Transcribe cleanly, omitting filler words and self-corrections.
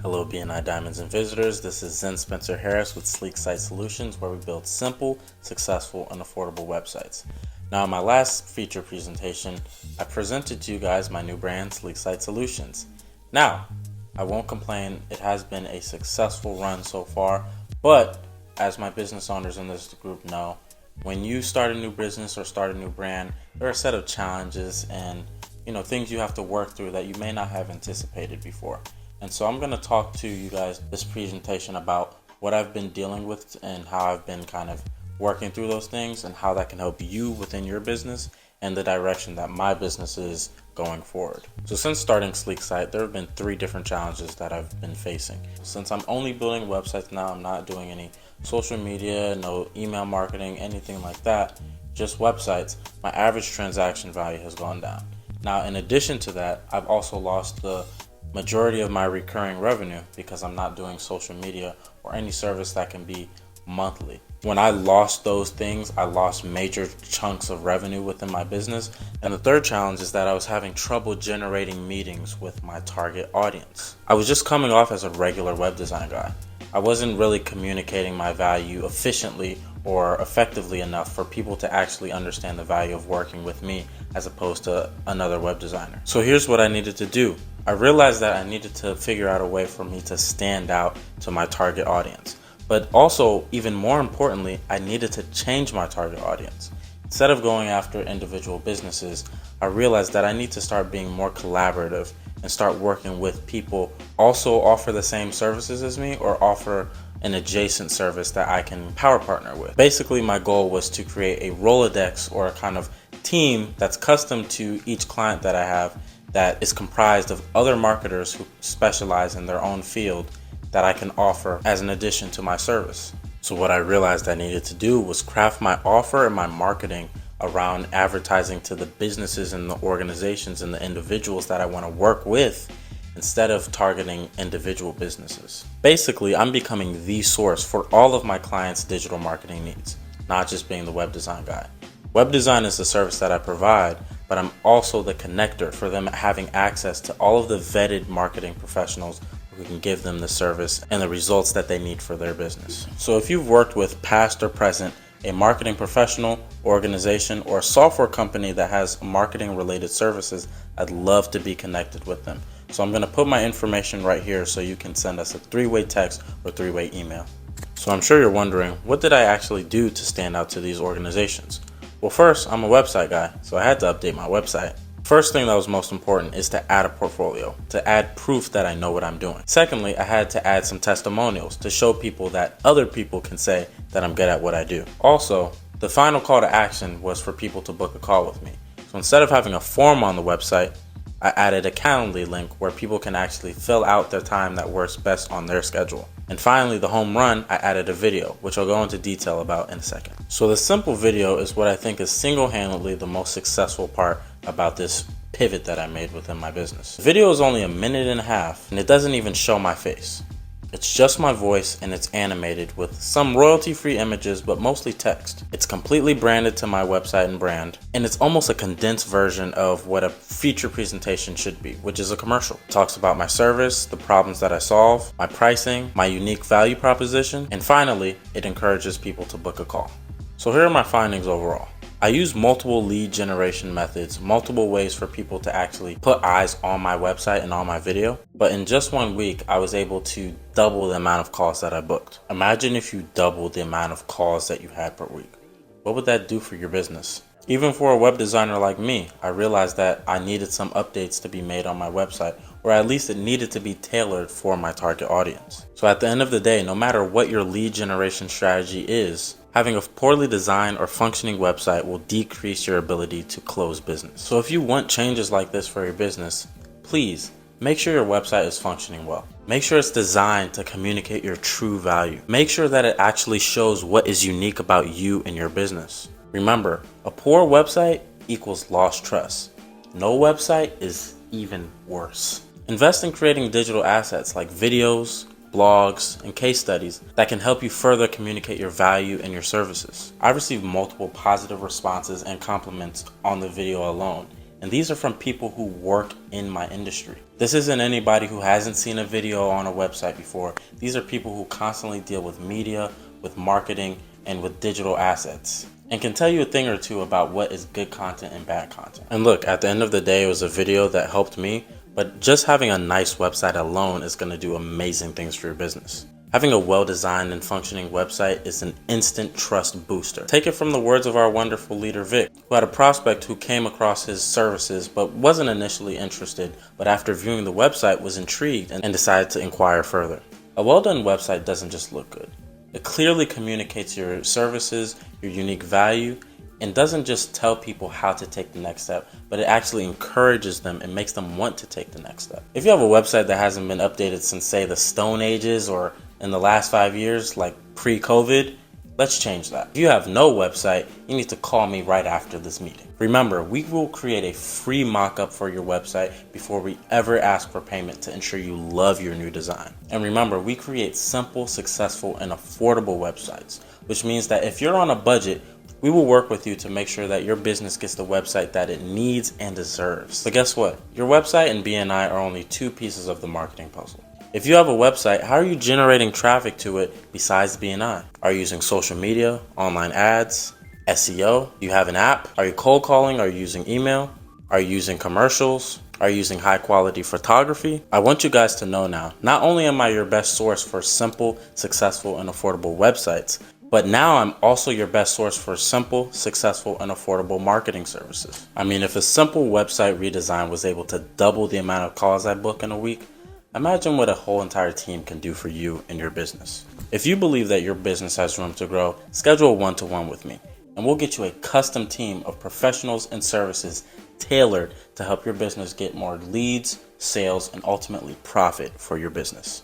Hello BNI Diamonds and Visitors, this is Zen Spencer Harris with SleekSite Solutions, where we build simple, successful, and affordable websites. Now in my last feature presentation, I presented to you guys my new brand, SleekSite Solutions. Now, I won't complain, it has been a successful run so far, but as my business owners in this group know, when you start a new business or start a new brand, there are a set of challenges and things you have to work through that you may not have anticipated before. And so I'm going to talk to you guys this presentation about what I've been dealing with and how I've been kind of working through those things and how that can help you within your business and the direction that my business is going forward. So since starting SleekSite, there have been 3 different challenges that I've been facing. Since I'm only building websites now, I'm not doing any social media, no email marketing, anything like that, just websites, my average transaction value has gone down. Now, in addition to that, I've also lost the majority of my recurring revenue because I'm not doing social media or any service that can be monthly. When I lost those things, I lost major chunks of revenue within my business. And the third challenge is that I was having trouble generating meetings with my target audience. I was just coming off as a regular web design guy. I wasn't really communicating my value efficiently or effectively enough for people to actually understand the value of working with me as opposed to another web designer. So here's what I needed to do. I realized that I needed to figure out a way for me to stand out to my target audience. But also, even more importantly, I needed to change my target audience. Instead of going after individual businesses, I realized that I need to start being more collaborative and start working with people also offer the same services as me or offer an adjacent service that I can power partner with. Basically, my goal was to create a Rolodex or a kind of team that's custom to each client that I have that is comprised of other marketers who specialize in their own field that I can offer as an addition to my service. So what I realized I needed to do was craft my offer and my marketing around advertising to the businesses and the organizations and the individuals that I want to work with instead of targeting individual businesses. Basically, I'm becoming the source for all of my clients' digital marketing needs, not just being the web design guy. Web design is the service that I provide, but I'm also the connector for them having access to all of the vetted marketing professionals who can give them the service and the results that they need for their business. So if you've worked with past or present a marketing professional, organization, or a software company that has marketing related services, I'd love to be connected with them. So I'm going to put my information right here so you can send us a 3-way text or 3-way email. So I'm sure you're wondering, what did I actually do to stand out to these organizations? Well, first, I'm a website guy, so I had to update my website. First thing that was most important is to add a portfolio, to add proof that I know what I'm doing. Secondly, I had to add some testimonials to show people that other people can say that I'm good at what I do. Also, the final call to action was for people to book a call with me. So instead of having a form on the website, I added a Calendly link where people can actually fill out their time that works best on their schedule. And finally, the home run, I added a video, which I'll go into detail about in a second. So the simple video is what I think is single-handedly the most successful part about this pivot that I made within my business. The video is only 1.5 minutes and it doesn't even show my face. It's just my voice and it's animated with some royalty-free images, but mostly text. It's completely branded to my website and brand, and it's almost a condensed version of what a feature presentation should be, which is a commercial. It talks about my service, the problems that I solve, my pricing, my unique value proposition, and finally, it encourages people to book a call. So here are my findings overall. I use multiple lead generation methods, multiple ways for people to actually put eyes on my website and on my video. But in just 1 week, I was able to double the amount of calls that I booked. Imagine if you doubled the amount of calls that you had per week. What would that do for your business? Even for a web designer like me, I realized that I needed some updates to be made on my website, or at least it needed to be tailored for my target audience. So at the end of the day, no matter what your lead generation strategy is, having a poorly designed or functioning website will decrease your ability to close business. So if you want changes like this for your business, please make sure your website is functioning well. Make sure it's designed to communicate your true value. Make sure that it actually shows what is unique about you and your business. Remember, a poor website equals lost trust. No website is even worse. Invest in creating digital assets like videos, blogs, and case studies that can help you further communicate your value and your services. I received multiple positive responses and compliments on the video alone, And these are from people who work in my industry. This isn't anybody who hasn't seen a video on a website before. These are people who constantly deal with media, with marketing, and with digital assets, and can tell you a thing or two about what is good content and bad content. And look, at the end of the day, it was a video that helped me, but just having a nice website alone is going to do amazing things for your business. Having a well-designed and functioning website is an instant trust booster. Take it from the words of our wonderful leader Vic, who had a prospect who came across his services but wasn't initially interested, but after viewing the website was intrigued and decided to inquire further. A well-done website doesn't just look good. It clearly communicates your services, your unique value, and doesn't just tell people how to take the next step, but it actually encourages them and makes them want to take the next step. If you have a website that hasn't been updated since, say, the Stone Ages or in the last 5 years, like pre-COVID, let's change that. If you have no website, you need to call me right after this meeting. Remember, we will create a free mock-up for your website before we ever ask for payment to ensure you love your new design. And remember, we create simple, successful, and affordable websites, which means that if you're on a budget, we will work with you to make sure that your business gets the website that it needs and deserves. But guess what? Your website and BNI are only two pieces of the marketing puzzle. If you have a website, how are you generating traffic to it besides BNI? Are you using social media, online ads, SEO? Do you have an app? Are you cold calling? Are you using email? Are you using commercials? Are you using high quality photography? I want you guys to know now, not only am I your best source for simple, successful, and affordable websites, but now I'm also your best source for simple, successful, and affordable marketing services. I mean, if a simple website redesign was able to double the amount of calls I book in a week, imagine what a whole entire team can do for you and your business. If you believe that your business has room to grow, schedule a one-to-one with me, and we'll get you a custom team of professionals and services tailored to help your business get more leads, sales, and ultimately profit for your business.